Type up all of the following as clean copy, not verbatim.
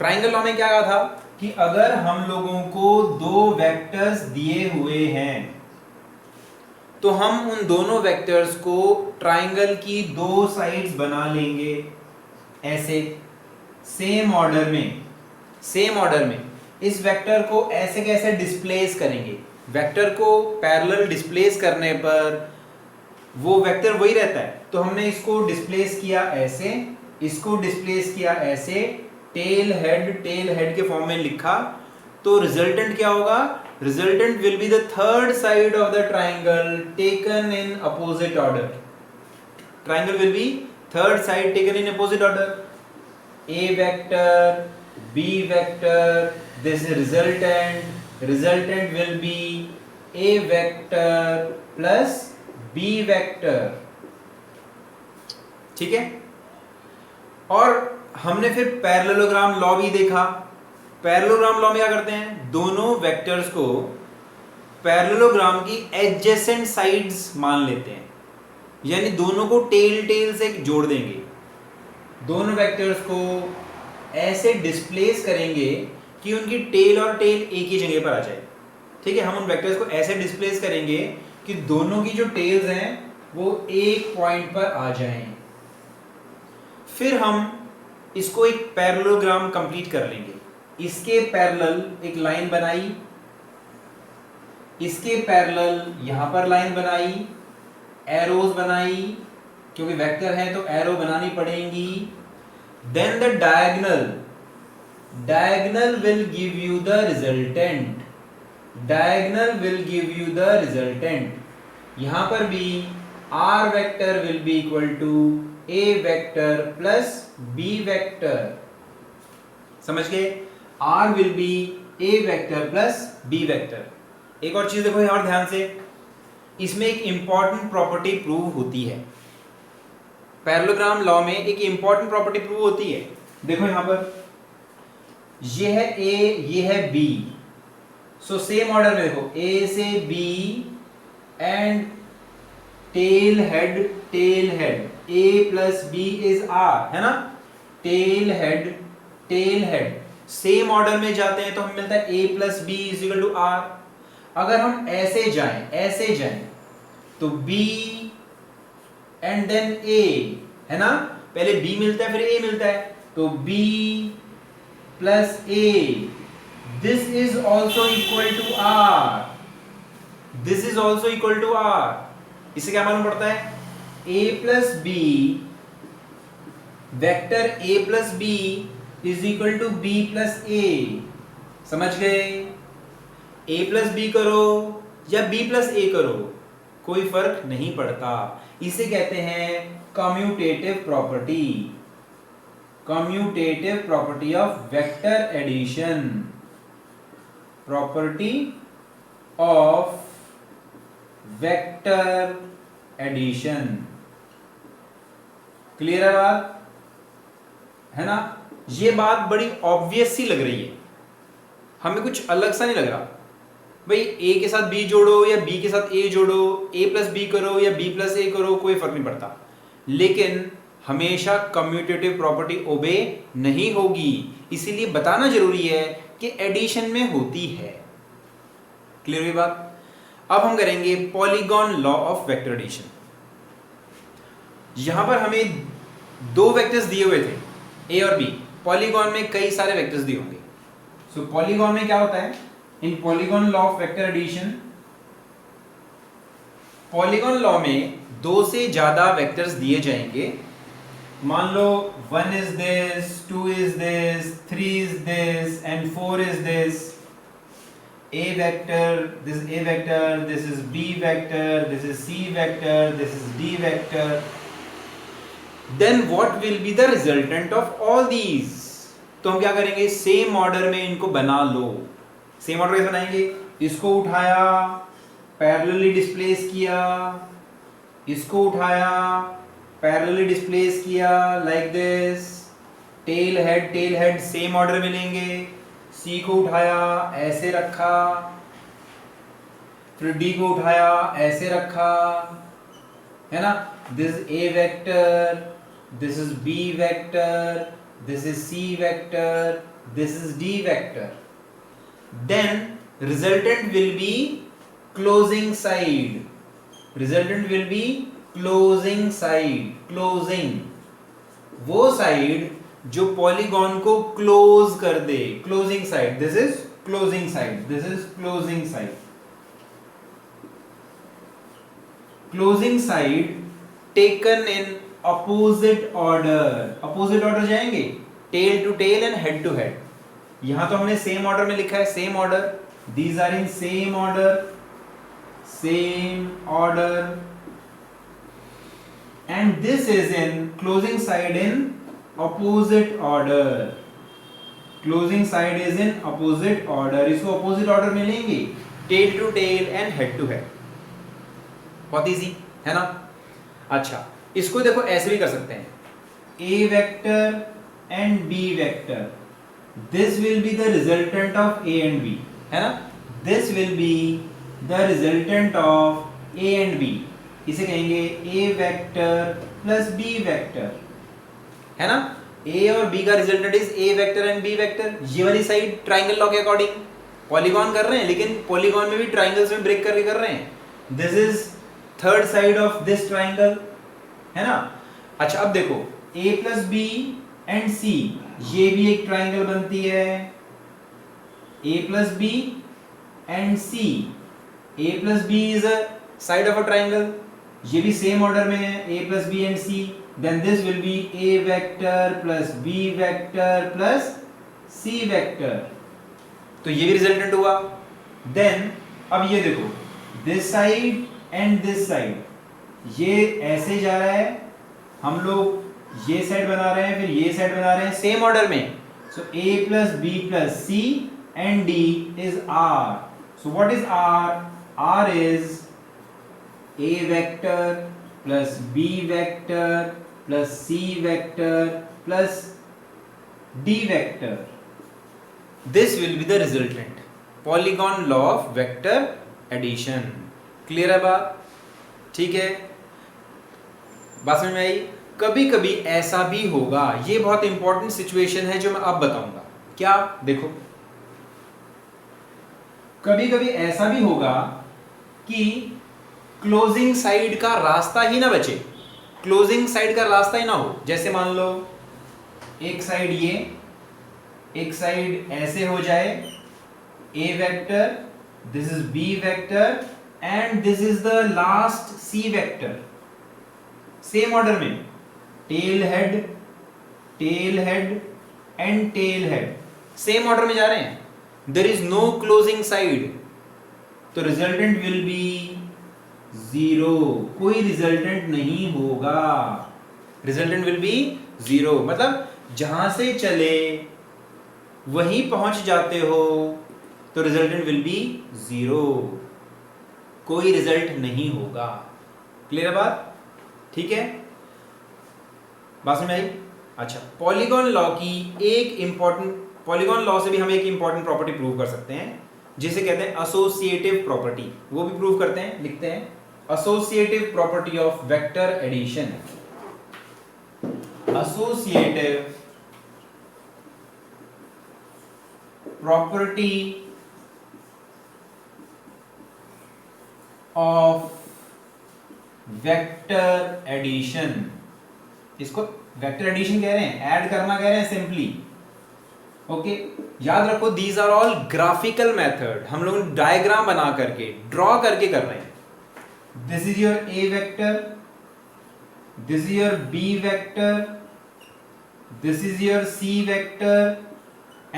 Triangle law में क्या कहा था कि अगर हम लोगों को दो वेक्टर्स दिए हुए हैं तो हम उन दोनों वेक्टर्स को ट्राइंगल की दो साइड्स बना लेंगे ऐसे सेम ऑर्डर में इस वेक्टर को ऐसे कैसे डिस्प्लेस करेंगे, वेक्टर को पैरेलल डिस्प्लेस करने पर वो वेक्टर वही रहता है, तो हमने इसको डिस्प्लेस किया ऐसे, इसको डिस्प्लेस किया ऐसे, टेल हेड के फॉर्म में लिखा, तो रिजल्टेंट क्या होगा, resultant will be the third side of the triangle taken in opposite order, triangle will be third side taken in opposite order, A vector, B vector, this resultant will be A vector plus B vector, ठीक है। और हमने फिर parallelogram law भी देखा, parallelogram law में क्या करते हैं, दोनों वेक्टर्स को पैरेललोग्राम की एडजेसेंट साइड्स मान लेते हैं, यानी दोनों को टेल से जोड़ देंगे, दोनों वेक्टर्स को ऐसे डिस्प्लेस करेंगे कि उनकी टेल और टेल एक ही जगह पर आ जाए, ठीक है। हम उन वेक्टर्स को ऐसे डिस्प्लेस करेंगे कि दोनों की जो टेल्स हैं वो एक पॉइंट पर आ जाएं, फिर हम इसको एक पैरेललोग्राम कंप्लीट कर लेंगे, इसके पैरेलल एक लाइन बनाई, इसके पैरेलल यहां पर लाइन बनाई, एरोज बनाई, क्योंकि वेक्टर है तो एरो बनानी पड़ेंगी, then the diagonal will give you the resultant, यहां पर भी R vector will be equal to A vector plus B vector, समझ गए, R will be A vector plus B vector. एक और चीज देखो और ध्यान से, इसमें एक इंपॉर्टेंट प्रॉपर्टी प्रूव होती है, पैरेललोग्राम लॉ में एक इंपॉर्टेंट प्रॉपर्टी प्रूव होती है, देखो यहां पर ये है A, ये है B, सो सेम ऑर्डर में देखो A से B and tail head A plus B is R, है ना, टेल हेड सेम ऑर्डर में जाते हैं तो हमें मिलता है A plus B is equal to R। अगर हम ऐसे जाएं तो B एंड देन A, है ना, पहले B मिलता है फिर A मिलता है, तो B plus A, this is also equal to R, इससे क्या मालूम पड़ता है, A plus B, vector A plus B is equal to B plus A, समझ गए, A प्लस B करो या B प्लस A करो कोई फर्क नहीं पड़ता, इसे कहते हैं commutative property of vector addition, clear है बात, है ना। ये बात बड़ी ऑब्वियस सी लग रही है, हमें कुछ अलग सा नहीं लग रहा, भाई A के साथ B जोड़ो या B के साथ A जोड़ो, A प्लस B करो या B प्लस A करो, कोई फर्क नहीं पड़ता, लेकिन हमेशा कम्यूटेटिव प्रॉपर्टी ओबे नहीं होगी, इसीलिए बताना जरूरी है कि एडिशन में होती है, क्लियर हुई बात। अब हम करेंगे polygon law of vector addition. यहां पर हमें दो वेक्टर्स दिए हुए थे A और B, पॉलीगॉन में कई सारे वेक्टर्स दिए होंगे, सो पॉलीगॉन में क्या होता है, in polygon law of vector addition, polygon law में दो से ज्यादा वेक्टर्स दिए जाएंगे, मान लो 1 is this, 2 is this, 3 is this and 4 is this, A vector, this is A vector, this is B vector, this is C vector, this is D vector, then what will be the resultant of all these, तो हम क्या करेंगे, same order में इनको बना लो, same order कैसे बनाएंगे, इसको उठाया पैरेलली डिस्प्लेस किया, इसको उठाया पैरेलली डिस्प्लेस किया like this, tell head same order में लेंगे, C को उठाया ऐसे रखा, फिर D को उठाया ऐसे रखा, है ना, this A vector, this is B vector, this is C vector, this is D vector. Then resultant will be closing side. Resultant will be closing side. Closing, वो साइड जो पॉलीगॉन को क्लोज कर दे. Closing side, this is closing side, this is closing side. Closing side taken in opposite order. Opposite order जाएंगे, tail to tail and head to head. यहां तो हमने same order में लिखा है, same order. These are in same order, same order. And this is in closing side in opposite order. Closing side is in opposite order. इसको opposite order में लेंगे, tail to tail and head to head. बहुत easy है ना. अच्छा, इसको देखो ऐसे भी कर सकते हैं, A vector and B vector. This will be the resultant of A and B, है ना. This will be the resultant of A and B. इसे कहेंगे A vector plus B vector, है ना. A और B का resultant is A vector and B vector. ये वाली साइड ट्राइंगल लॉ के अकॉर्डिंग पॉलीगॉन कर रहे हैं, लेकिन पॉलीगॉन में भी ट्राइंगल्स में ब्रेक करके कर रहे हैं. This is third side of this triangle, है ना. अच्छा, अब देखो A plus B and C, ये भी एक ट्राइंगल बनती है. A plus B and C. A plus B is a side of a triangle. ये भी सेम ऑर्डर में है, A plus B and C. Then this will be A vector plus B vector plus C vector. तो ये भी resultant हुआ. Then अब ये देखो, this side and this side, ये ऐसे जा रहा है. हम लोग ये साइड बना रहे हैं, फिर ये साइड बना रहे हैं, सेम ऑर्डर में. सो A plus B plus C and D is R. So what is R? R is A vector plus B vector plus C vector plus D vector. This will be the resultant. Polygon law of vector addition. Clear है बात? ठीक है, बात समझ में आई. कभी कभी ऐसा भी होगा, ये बहुत इंपॉर्टेंट सिचुएशन है जो मैं अब बताऊंगा. क्या? देखो, कभी कभी ऐसा भी होगा कि क्लोजिंग साइड का रास्ता ही ना बचे, क्लोजिंग साइड का रास्ता ही ना हो. जैसे मान लो एक साइड ये, एक साइड ऐसे हो जाए, A vector, this is B vector and this is the last C vector. Same order में, tail head and tail head, same order में जा रहे हैं. There is no closing side, तो रिजल्टेंट विल बी 0. कोई रिजल्टेंट नहीं होगा. Resultant will be 0, मतलब जहां से चले वहीं पहुंच जाते हो, तो रिजल्टेंट विल बी 0. कोई रिजल्ट नहीं होगा. क्लियर है बात? ठीक है, बात समझ में आई. अच्छा, पॉलीगॉन लॉ की एक इंपॉर्टेंट, पॉलीगॉन लॉ से भी हम एक इंपॉर्टेंट प्रॉपर्टी प्रूव कर सकते हैं, जिसे कहते हैं एसोसिएटिव प्रॉपर्टी. वो भी प्रूव करते हैं, लिखते हैं associative property of vector addition. Associative property of vector addition. इसको वेक्टर एडिशन कह रहे हैं, ऐड करना कह रहे हैं सिंपली. ओके, याद रखो, these are all graphical method. हम लोग डायग्राम बना करके, ड्रॉ करके कर रहे हैं. This is your A vector, this is your B vector, this is your C vector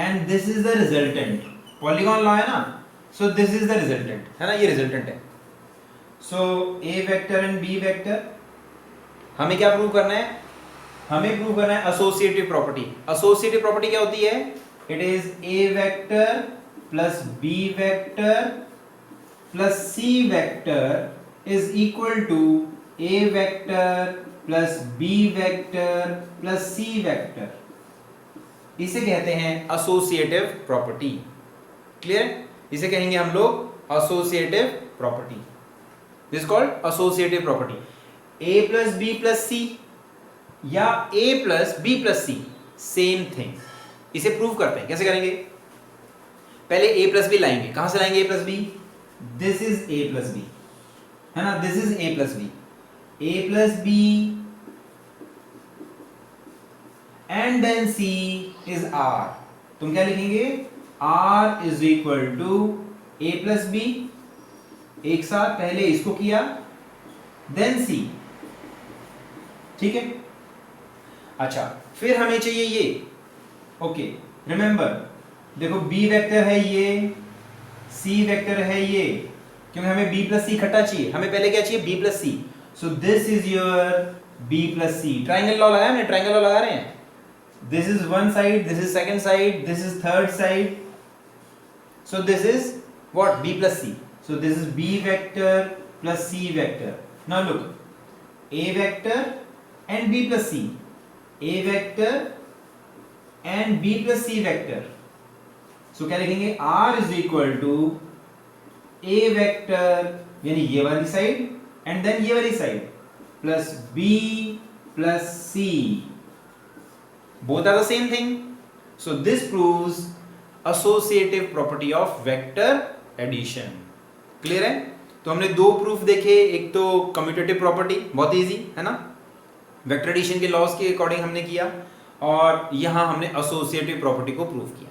and this is the resultant. Polygon law है ना, so this is the resultant, है ना, ये resultant है. So A vector and B vector, हमें क्या prove करना है? हमें प्रूव करना है associative property. Associative property क्या होती है? It is A vector plus B vector plus C vector is equal to A vector plus B vector plus C vector. इसे कहते हैं associative property. क्लियर? इसे कहेंगे हम लोग associative property. This is called associative property. A plus B plus C या A plus B plus C, same thing. इसे prove करते हैं, कैसे करेंगे? पहले a प्लस बी लाएंगे। कहां से लाएंगे a plus B? This is a plus B, है ना, this is a plus B. a plus B and then c is r। तुम क्या लिखेंगे? r is equal to a plus B, एक साथ पहले इसको किया देन c, ठीक है। अच्छा, फिर हमें चाहिए ये, ओके रिमेंबर, देखो b वेक्टर है ये, c वेक्टर है ये, क्योंकि हमें b प्लस सी इकट्ठा चाहिए। हमें पहले क्या चाहिए? b plus c. So this is your b plus c. Triangle law लगाया हमने, ट्राइंगल लॉ लगा रहे हैं। This is one side, this is second side, this is third side, so this is what? b plus c. So this is b vector plus c vector. Now look, a vector and b plus c, a vector and b plus c vector. सो क्या लिखेंगे? r is equal to a vector, यानी ये वाली side and then ये वाली side, plus b plus c, both are the same thing. So this proves associative property of vector addition. Clear है? तो हमने दो प्रूफ देखे, एक तो कम्यूटेटिव प्रॉपर्टी, बहुत इजी है ना, वेक्टर एडिशन के लॉज के अकॉर्डिंग हमने किया, और यहां हमने एसोसिएटिव प्रॉपर्टी को प्रूव किया।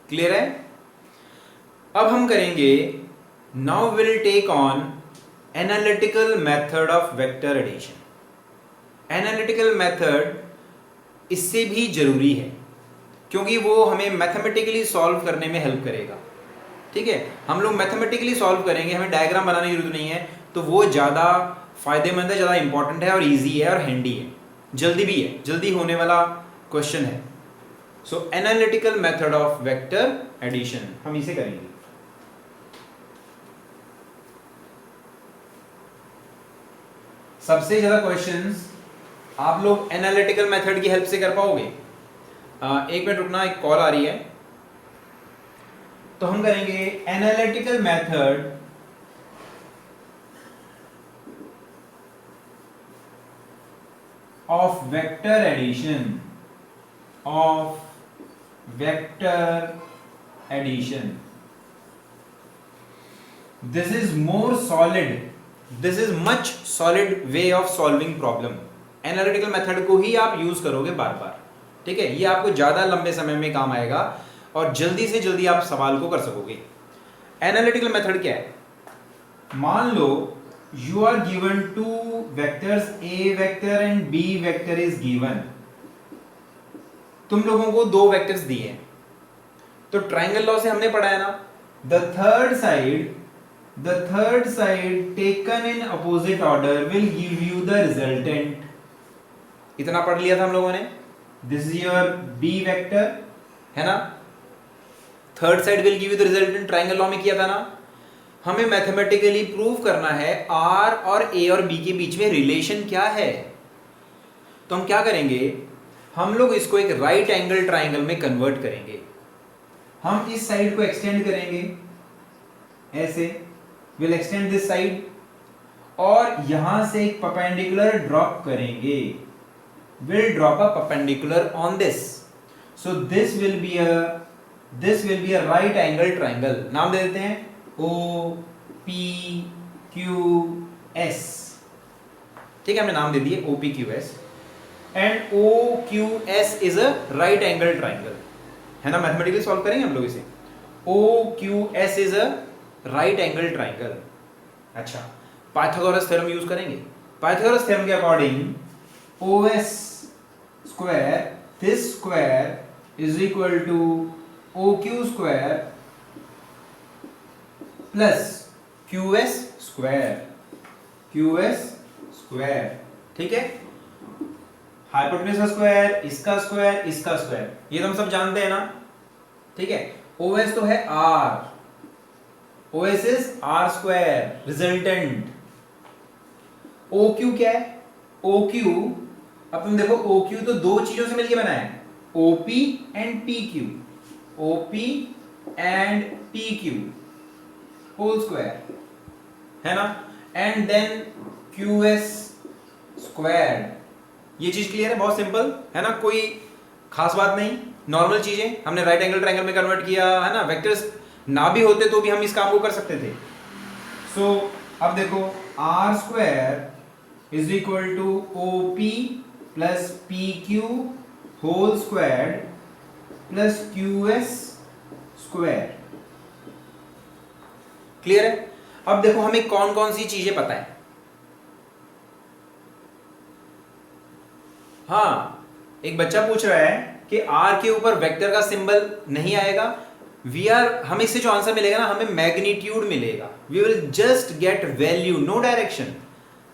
क्लियर है? अब हम करेंगे, now will take on analytical method of vector addition. Analytical method इससे भी जरूरी है, क्योंकि वो हमें मैथमेटिकली सॉल्व करने में हेल्प करेगा। ठीक है, हम लोग मैथमेटिकली सॉल्व करेंगे, हमें डायग्राम बनाने की जरूरत नहीं है, तो वो ज़्यादा फायदेमंद है, ज़्यादा इंपॉर्टेंट है और इजी है और हैंडी है, जल्दी भी है, जल्दी होने वाला क्वेश्चन है। So analytical method of vector addition हम इसे करेंगे। सबसे ज़्यादा क्वेश्चंस आप लोग एनालिटिकल मेथड की हेल्प से कर पाओगे। एक मिनट रुकना, एक कॉल आ रही है, तो हम करेंगे analytical method of vector addition, of vector addition. This is more solid, this is much solid way of solving problem. Analytical method को ही आप यूज करोगे बार बार, ठीक है, ये आपको ज्यादा लंबे समय में काम आएगा और जल्दी से जल्दी आप सवाल को कर सकोगे। एनालिटिकल मेथड क्या है? मान लो you are given two vectors, a vector and b vector is given. तुम लोगों को दो वेक्टर्स दिए हैं, तो ट्राइंगल लॉ से हमने पढ़ा है ना, the third side taken in opposite order will give you the resultant. इतना पढ़ लिया था हम लोगों ने। This is your B vector, है ना, third side will give you the resultant, triangle law में किया था ना। हमें मैथमेटिकली प्रूव करना है आर और ए और बी के बीच में रिलेशन क्या है। तो हम क्या करेंगे, हम लोग इसको एक राइट एंगल ट्राइंगल में कन्वर्ट करेंगे। हम इस साइड को एक्सटेंड करेंगे ऐसे, विल एक्सटेंड दिस साइड, और यहां से एक परपेंडिकुलर ड्रॉप करेंगे, will drop a perpendicular on this. So this will be a right angle triangle. नाम दे देते हैं ओ पी क्यू एस। ठीक है, हमने नाम दे दिए O P Q S, and O Q S is a right angle triangle, है ना। मैथमेटिकली सॉल्व करेंगे हम लोग इसे। O Q S is a right angle triangle. अच्छा, पाइथागोरस थ्योरम यूज करेंगे। पाइथागोरस थ्योरम के according O S square, this square is equal to O Q square plus Q S square, ठीक है। Hypotenuse का स्क्वायर, इसका square, इसका square, ये तो हम सब जानते हैं ना, ठीक है। OS तो है R, OS is R square, resultant. OQ क्या है? OQ, अब तुम देखो OQ तो दो चीजों से मिलकर बना है, OP and PQ, OP and PQ whole square, है ना, एंड देन QS स्क्वायर। ये चीज क्लियर है, बहुत सिंपल है ना, कोई खास बात नहीं, नॉर्मल चीजें हमने राइट एंगल ट्रायंगल में कन्वर्ट किया है ना, वेक्टर्स ना भी होते तो भी हम इस काम को कर सकते थे। सो अब देखो R square is equal to O P plus P Q whole square plus Q S square. Clear है? अब देखो हमें कौन कौन सी चीजें पता है। हाँ, एक बच्चा पूछ रहा है कि आर के ऊपर वेक्टर का सिंबल नहीं आएगा। हमें इससे जो आंसर मिलेगा ना, हमें मैग्नीट्यूड मिलेगा। We will just get value, no direction.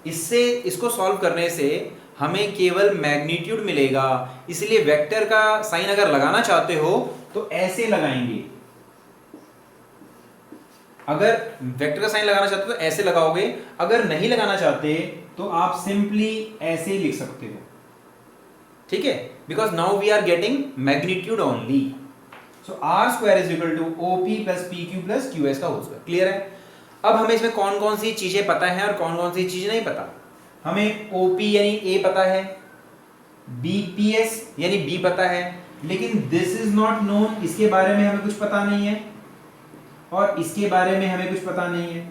इसको सॉल्व करने से हमें केवल मैग्नीट्यूड मिलेगा। इसलिए वेक्टर का साइन अगर लगाना चाहते हो तो ऐसे लगाएंगे। अगर वेक्टर का साइन लगाना चाहते हो तो ऐसे लगाओगे, अगर नहीं लगाना चाहते तो आप सिंपली ऐसे लिख सकते हो। ठीक है? Because now we are getting magnitude only. So R square is equal to OP plus P Q plus Q S का होल स्क्वायर। क्लियर है? अब हमें इसमें कौन कौन सी चीजें पता है और कौन कौन सी चीजें नहीं पता। हमें ओपी यानी ए पता है, बीपीएस यानी बी पता है, लेकिन दिस इज नॉट नोन, इसके बारे में हमें कुछ पता नहीं है और इसके बारे में हमें कुछ पता नहीं है।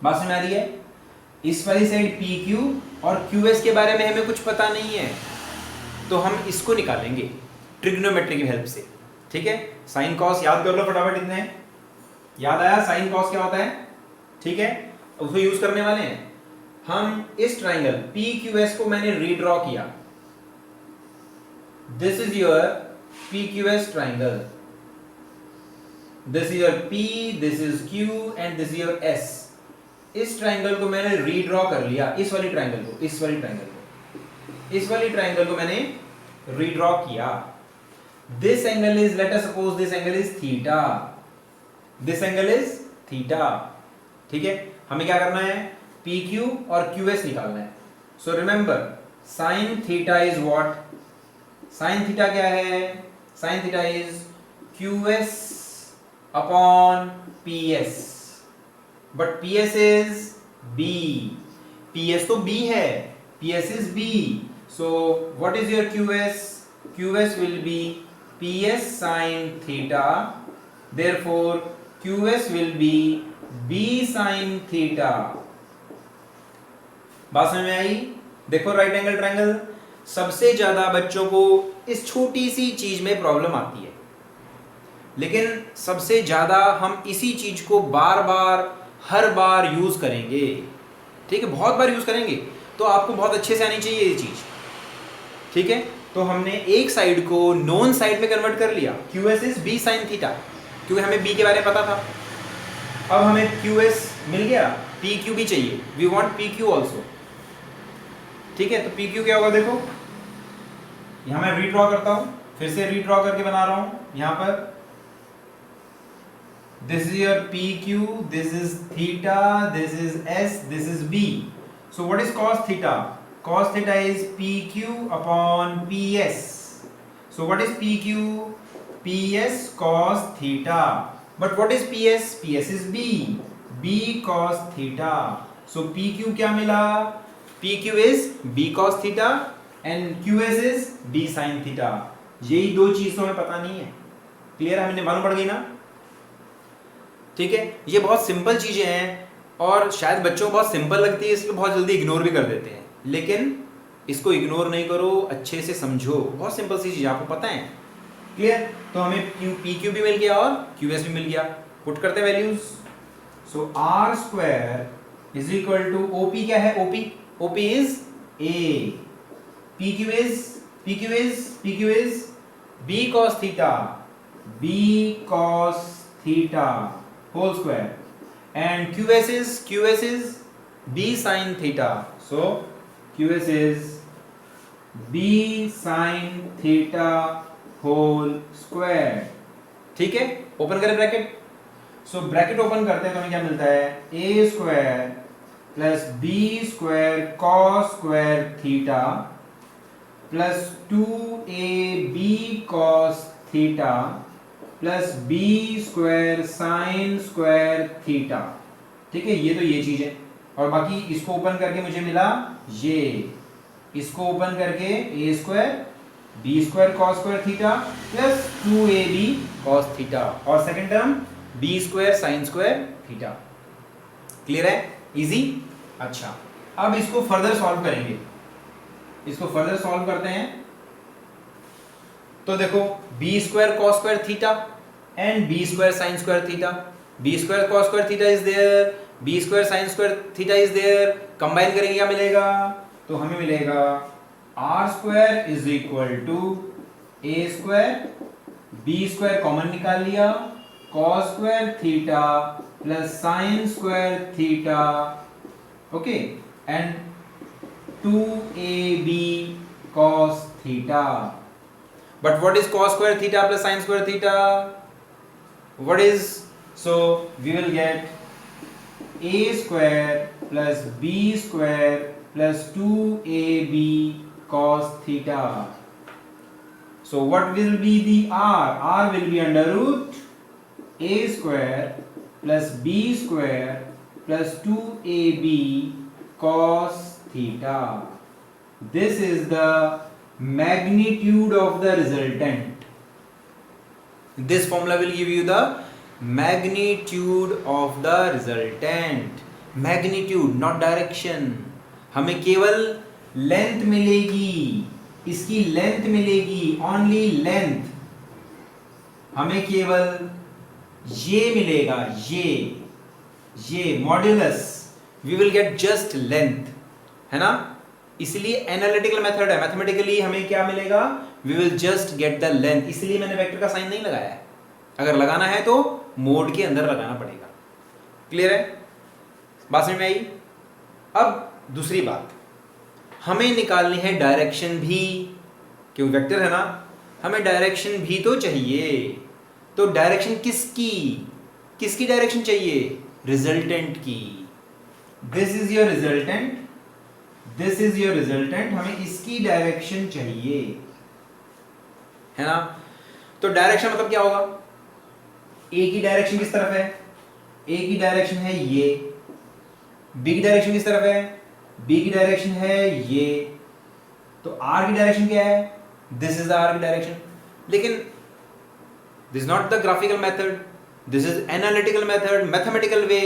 बात समझ आ रही है? इस वाली साइड पी क्यू और क्यू एस के बारे में हमें कुछ पता नहीं है, तो हम इसको निकालेंगे ट्रिग्नोमेट्री की हेल्प से। ठीक है? साइन कॉस याद कर लो फटाफट। इतने याद आया साइन कॉस क्या होता है? ठीक है, उसको यूज करने वाले हैं हम। इस ट्राइंगल पी क्यू एस को मैंने रीड्रॉ किया। This is your P Q S triangle, this is your P, this is Q and this is your S. इस ट्राइंगल को मैंने रीड्रॉ कर लिया, इस वाली ट्राइंगल को, इस वाली ट्राइंगल को मैंने रीड्रॉ किया। This angle is, let us suppose this angle is theta, this angle is theta. ठीक है? हमें क्या करना है? पी क्यू और क्यू एस निकालना है। So remember sine theta is what? Sine theta क्या है? Sine theta is Q S upon P S, but P S is B. P S तो बी है, P S is B. So what is your Q S? Q S will be P S sine theta, therefore Q S will be B sine theta. बात समझ में आई? देखो right angle triangle, सबसे ज्यादा बच्चों को इस छोटी सी चीज में प्रॉब्लम आती है, लेकिन सबसे ज्यादा हम इसी चीज को बार बार हर बार यूज करेंगे। ठीक है? बहुत बार यूज करेंगे तो आपको बहुत अच्छे से आनी चाहिए ये चीज। ठीक है? तो हमने एक साइड को नॉन साइड में कन्वर्ट कर लिया। Q S is B sine theta, क्योंकि हमें बी के बारे में पता था। अब हमें क्यू एस मिल गया, पी क्यू भी चाहिए, we want P Q also. ठीक है? तो पी क्यू क्या होगा? देखो यहां मैं रीड्रॉ करता हूं, फिर से रीड्रॉ करके बना रहा हूं। यहां पर this is your P Q, this is theta, this is S, this is B. So what is cos theta? Cos theta is PQ upon PS. So what is PQ? PS cos theta. But what is PS? PS is B. B cos theta. So PQ क्या मिला? PQ is B cos theta and QS is B sin theta. यही दो चीज तो हमें पता नहीं है। क्लियर है? हमें मालूम पड़ गई ना? ठीक है? ये बहुत सिंपल चीजें हैं और शायद बच्चों को बहुत सिंपल लगती है, इसलिए बहुत जल्दी इग्नोर भी कर देते हैं। लेकिन इसको इग्नोर नहीं करो, अच्छे से समझो। बहुत सिंपल सी चीज आपको पता है। क्लियर? तो हमें पी क्यू भी मिल गया और क्यू एस भी मिल गया। पुट करते हैं values. So R square is equal to OP क्या है? OP is A, P Q is B cos theta whole square and Q S is B sine theta. So QS is B sin theta whole square। ठीक है? Open करें bracket. So bracket open करते हैं तो हमें क्या मिलता है? A square plus B square cos square theta plus 2AB cos theta plus B square sin square theta. ठीक है? ये तो ये चीज है, और बाकी इसको ओपन करके मुझे मिला ये, इसको ओपन करके a square B square cos square theta plus 2ab cos theta, और second term b square sine square theta. Clear है? इजी। अच्छा, अब इसको फर्दर सॉल्व करेंगे, इसको फर्दर सॉल्व करते हैं। तो देखो B square cos square theta and B square sine square theta, B square cos square theta is there, B square sine square theta is there, combine करेंगे क्या मिलेगा? तो हमें मिलेगा R square is equal to A square, B square common निकाल लिया, cos square theta plus sine square theta, okay, and 2ab cos theta. But what is cos square theta plus sin square theta? What is, so we will get a square plus b square plus 2ab cos theta. So what will be the r? R will be under root a square plus b square plus 2ab cos theta. This is the magnitude of the resultant. This formula will give you the magnitude of the resultant. Magnitude, not direction. हमें केवल length मिलेगी, इसकी length मिलेगी, only length. हमें केवल ये मिलेगा, ये modulus, we will get just length, है ना? इसलिए एनालिटिकल मेथड है, मैथमेटिकली हमें क्या मिलेगा? We will just get the length. इसलिए मैंने वेक्टर का साइन नहीं लगाया है, अगर लगाना है तो मोड के अंदर लगाना पड़ेगा। क्लियर है? बात समझ में आई? अब दूसरी बात, हमें निकालनी है डायरेक्शन भी, क्योंकि वेक्टर है ना, हमें डायरेक्शन भी तो चाहिए। तो डायरेक्शन किसकी डायरेक्शन चाहिए? रिजल्टेंट की। This is your resultant, this is your resultant, हमें इसकी डायरेक्शन चाहिए, है ना? तो डायरेक्शन मतलब क्या होगा? ए की डायरेक्शन किस तरफ है? ए की डायरेक्शन है ये, बी की डायरेक्शन किस तरफ है? बी की डायरेक्शन है ये, तो आर की डायरेक्शन क्या है? दिस इज आर की डायरेक्शन। लेकिन this is not the graphical method, this is analytical method, mathematical way.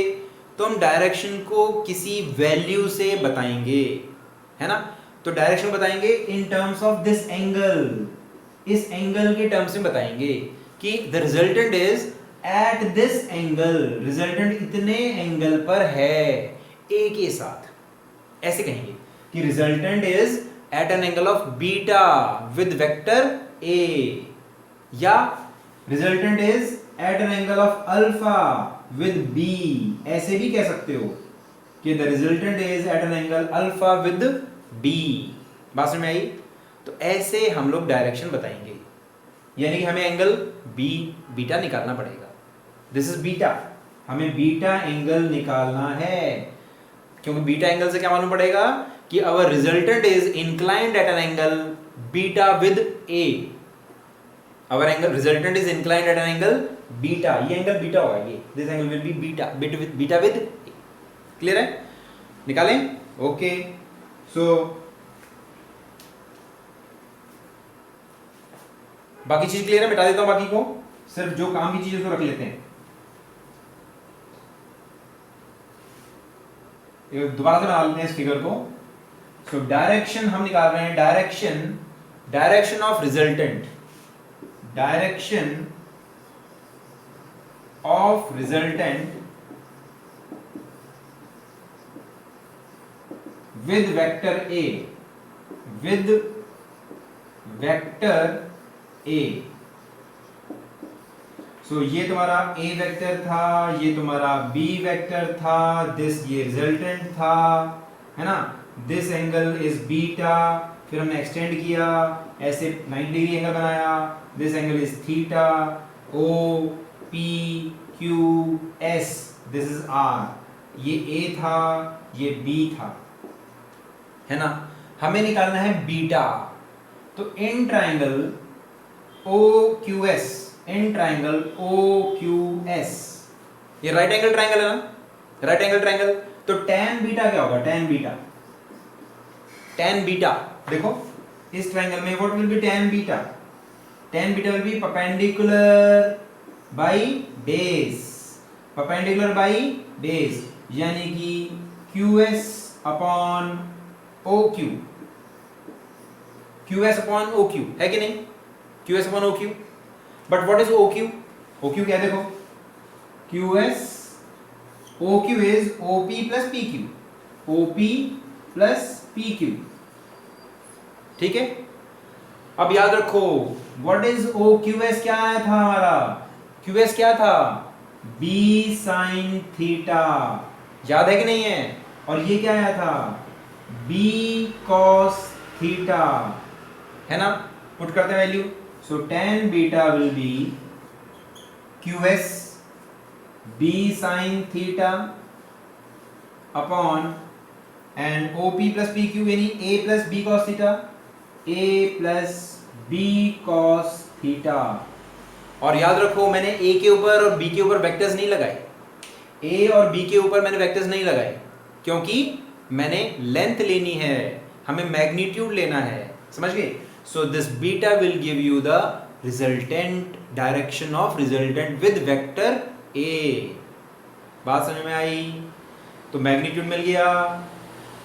तो हम डायरेक्शन को किसी वैल्यू से बताएंगे, है ना? तो डायरेक्शन बताएंगे in terms of this angle, इस एंगल के टर्म्स में बताएंगे कि the resultant is at this angle, resultant इतने एंगल पर है ए के साथ। ऐसे कहेंगे कि resultant is at an angle of beta with vector A, या resultant is at an angle of alpha with B. ऐसे भी कह सकते हो कि the resultant is at an angle alpha with B. बात समझ में आई? तो ऐसे हम लोग डायरेक्शन बताएंगे, यानी कि हमें एंगल बीटा निकालना पड़ेगा। दिस इज बीटा, हमें बीटा एंगल निकालना है, क्योंकि बीटा एंगल से क्या मालूम पड़ेगा कि our resultant is inclined at an angle beta with A. Our angle resultant is inclined at an angle beta, ये एंगल बीटा होगा, ये this angle will be beta with A. Clear है? निकालें? ओके, सो बाकी चीज क्लियर है? मिटा देता हूं बाकी को, सिर्फ जो काम की चीज उसको रख लेते हैं। दोबारा से बना लेते हैं इस फिगर को। सो डायरेक्शन हम निकाल रहे हैं, direction of resultant, direction of resultant with vector A, with vector A. So ये तुम्हारा ए वेक्टर था, ये तुम्हारा बी वेक्टर था, दिस ये रिजल्टेंट था, है ना? दिस एंगल इज बीटा, फिर हमने एक्सटेंड किया, ऐसे 90 डिग्री एंगल बनाया, this angle is theta, O P Q S, this is R. ये ए था, ये बी था, है ना? हमें निकालना है बीटा। तो in triangle O Q S, in triangle O Q S, ये राइट एंगल ट्राइंगल है ना? राइट एंगल ट्राइंगल, तो tan बीटा क्या होगा? tan बीटा देखो इस ट्रायंगल में what will be tan beta? tan beta will be perpendicular by base, perpendicular by base, यानी कि QS upon OQ, QS upon OQ है कि नहीं? QS upon OQ, but what is OQ? OQ क्या देखो, QS OQ is OP plus PQ, OP plus PQ, ठीक है। अब याद रखो व्हाट इज OQS, क्या आया था हमारा? QS क्या था? B sin थीटा, याद है कि नहीं है? और ये क्या आया था? B cos थीटा, है ना? पुट करते हैं value, so tan beta will B QS B sin theta upon and OP plus PQ यानी A plus B cos theta, A plus B cos theta. और याद रखो मैंने A के ऊपर और B के ऊपर वेक्टर्स नहीं लगाए, A और B के ऊपर मैंने वेक्टर्स नहीं लगाए, क्योंकि मैंने लेंथ लेनी है, हमें मैग्नीट्यूड लेना है, समझ गए? So this beta will give you the resultant direction of resultant with vector A। बात समझ में आई? तो मैग्नीट्यूड मिल गया,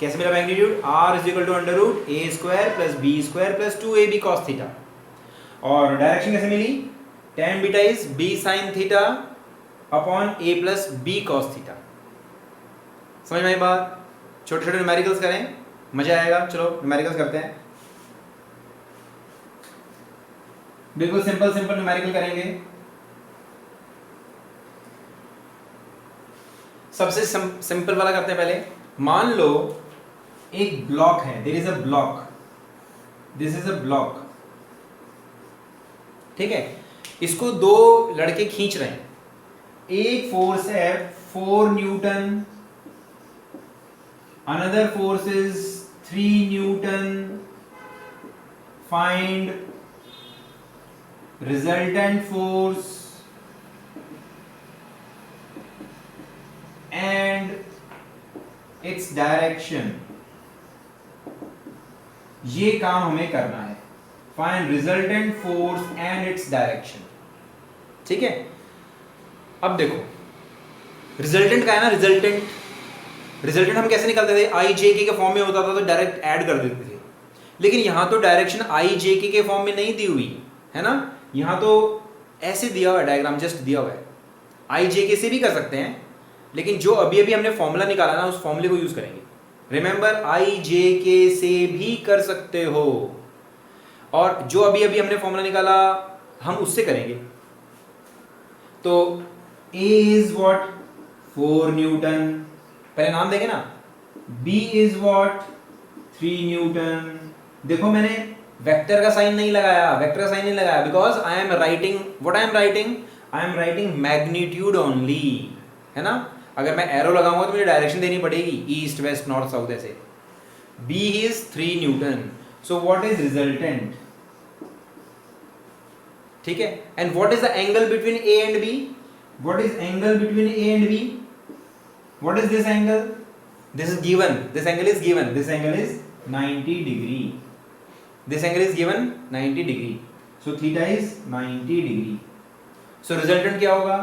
कैसे मिला magnitude? R is equal to under root A square plus B square plus 2AB cos theta. और direction कैसे मिली? tan beta is B sin theta upon A plus B cos theta. समझ में आई बात? छोटे छोटे न्यूमेरिकल्स करें, मजा आएगा। चलो न्यूमेरिकल्स करते हैं, बिल्कुल सिंपल सिंपल न्यूमेरिकल करेंगे। सबसे सिंपल वाला करते हैं पहले। मान लो एक ब्लॉक है, there is a block, this is a block, ठीक है। इसको दो लड़के खींच रहे हैं, एक फोर्स है 4 Newton, another force is 3 Newton, find resultant force and its direction। ये काम हमें करना है, find resultant force and its direction, ठीक है। अब देखो रिजल्टेंट का है ना, रिजल्टेंट हम कैसे निकालते थे? आई जे के फॉर्म में होता था तो डायरेक्ट ऐड कर देते थे, लेकिन यहां तो डायरेक्शन आई जे के फॉर्म में नहीं दी हुई है ना, यहां तो ऐसे दिया हुआ है, डायग्राम जस्ट दिया हुआ है। आई जे के से भी कर सकते हैं, लेकिन जो अभी अभी हमने फॉर्मूला निकाला ना उस फॉर्मूले को यूज करेंगे। रिमेंबर आई जे के से भी कर सकते हो, और जो अभी अभी हमने फॉर्मूला निकाला हम उससे करेंगे। तो A इज व्हाट? 4 न्यूटन, पहले नाम देंगे ना। B is what? 3 न्यूटन। देखो मैंने वेक्टर का साइन नहीं लगाया, वेक्टर का साइन नहीं लगाया, because I am writing what I am writing magnitude only, है ना। अगर मैं एरो लगाऊंगा तो मुझे डायरेक्शन देनी पड़ेगी, ईस्ट वेस्ट नॉर्थ साउथ ऐसे। B is 3 Newton, so what is resultant, ठीक है। And what is the angle between A and B? What is angle between A and B? What is this angle? This is given, this angle is given, this angle is 90 degree, this angle is given 90 degree, so theta is 90 degree. So resultant क्या होगा?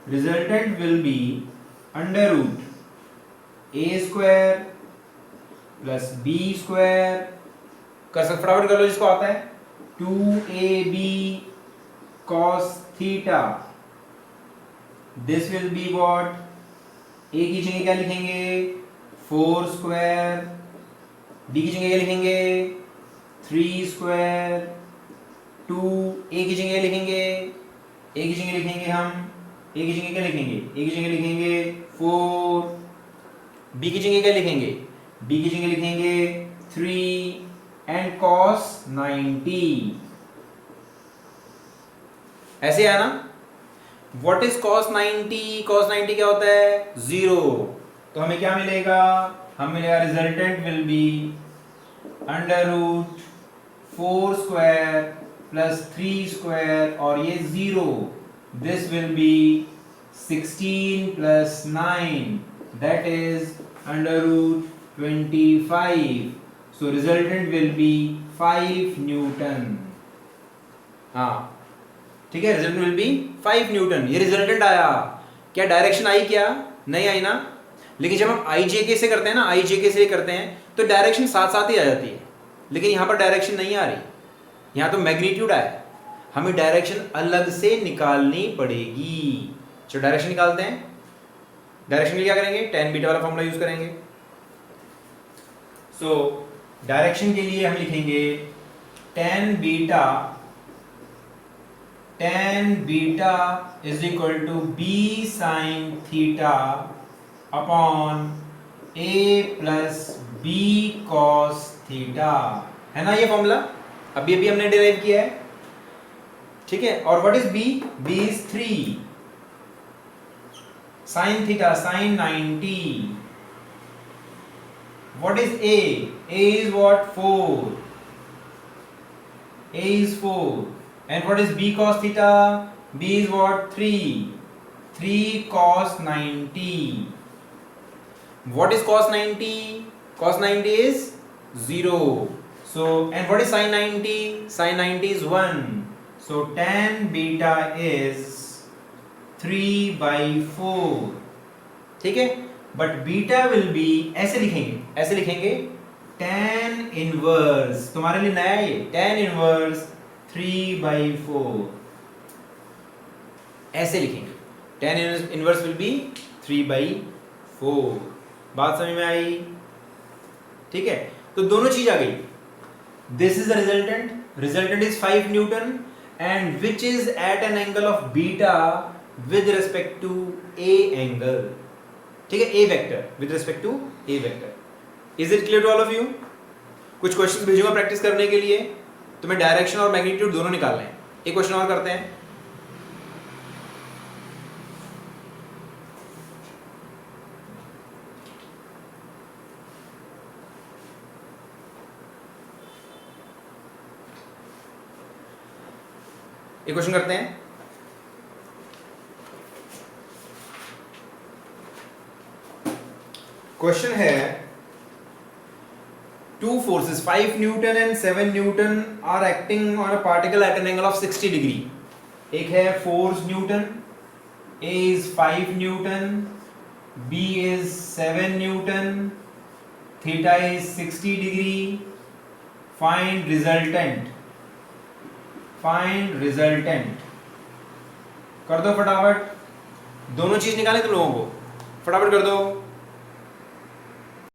Resultant will be under root A square plus B square, कर सकते फटाफट कर लो जिसको आता है, 2AB cos theta. This will be what? A की जगह क्या लिखेंगे? 4 स्क्वायर, B की जगह क्या लिखेंगे? 3 स्क्वायर, 2 A की जगह लिखेंगे, A की जगह लिखेंगे हम, A की जगह क्या लिखेंगे? A की जगह लिखेंगे 4, B की जगह क्या लिखेंगे? B की जगह लिखेंगे 3 एंड cos 90। ऐसे है ना। What is cos 90? cos 90 क्या होता है? 0। तो हमें क्या मिलेगा? हमें मिलेगा resultant will be under root 4 square plus 3 square और ये 0, this will be 16 plus 9, that is under root 25। So resultant will be 5 newton. हाँ ठीक है, रिजल्ट विल बी 5 न्यूटन। ये रिजल्टेंट आया, क्या डायरेक्शन आई? क्या नहीं आई ना। लेकिन जब हम आई जे के से करते हैं ना, आई जे के से करते हैं तो डायरेक्शन साथ साथ ही आ जाती है, लेकिन यहाँ पर डायरेक्शन नहीं आ रही, यहाँ तो मैग्नीट्यूड आया, हमें डायरेक्शन अलग से निकालनी पड़ेगी। चलो डायरेक्शन निकालते हैं। डायरेक्शन के लिए क्या करेंगे? tan बीटा वाला फॉर्मूला यूज करेंगे। सो डायरेक्शन के लिए हम लिखेंगे tan beta is equal to b sin theta upon a plus b cos theta, है ना ये फॉर्मूला? अभी अभी हमने डिराइव किया है, ठीक है। और what is b? b is 3 sin theta sin 90। What is A? A is what? 4. A is 4. And what is B cos theta? B is what? 3. 3 cos 90. What is cos 90? Cos 90 is 0. So, and what is sin 90? Sin 90 is 1. So, tan beta is 3/4. ठीक है, but beta will B, ऐसे लिखेंगे tan inverse, तुम्हारे लिए नया है ये, tan inverse 3/4, ऐसे लिखेंगे। tan inverse will be 3/4। बात समझ में आई? ठीक है, तो दोनों चीज आ गई। This is the resultant is 5 newton and which is at an angle of beta with respect to A angle, ठीक है, A vector with respect to A vector. Is it clear to all of you? कुछ questions भेजूंगा practice करने के लिए, तुम्हें direction और magnitude दोनों निकालना है। एक क्वेश्चन और करते हैं। एक क्वेश्चन करते हैं। क्वेश्चन है, two forces 5 Newton and 7 Newton are acting on a particle at an angle of 60 degree. एक है force Newton, A is 5 Newton, B is 7 Newton, theta is 60 degree. Find resultant. कर दो फटाफट, दोनों चीज निकालें तुम लोगों को, फटाफट कर दो।